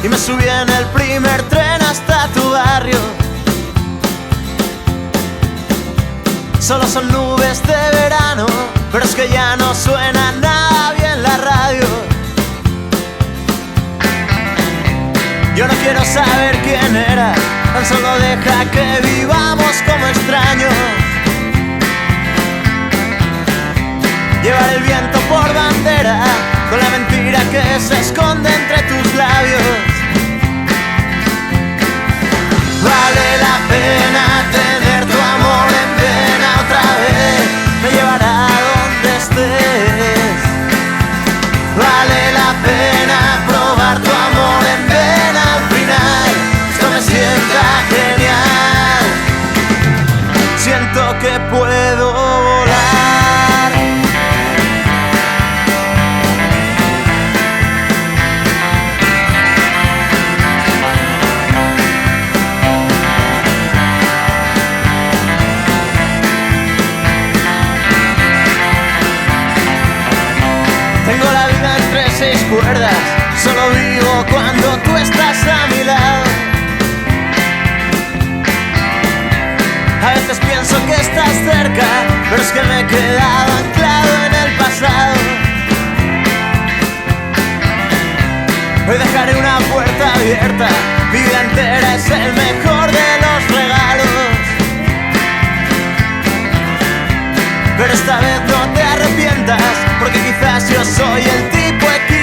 y me subí en el primer tren hasta tu barrio. Solo son nubes de verano, pero es que ya no suena nada bien la radio. Yo no quiero saber quién era, tan solo deja que vivamos como extraños. Llevar el viento por bandera, con la mentira que se esconde entre tus labios. Vale la pena tener tu amor en pena otra vez, me llevará a donde estés. Vale la pena probar tu amor en pena al final, esto me sienta genial. Siento que puedo volar. Tengo la vida entre 6 cuerdas, solo vivo cuando tú estás a mi lado. A veces pienso que estás cerca, pero es que me he quedado anclado en el pasado. Hoy dejaré una puerta abierta, mi vida entera es el mejor de los regalos. Pero esta vez no te arrepientas, porque quizás yo soy el tipo equivocado.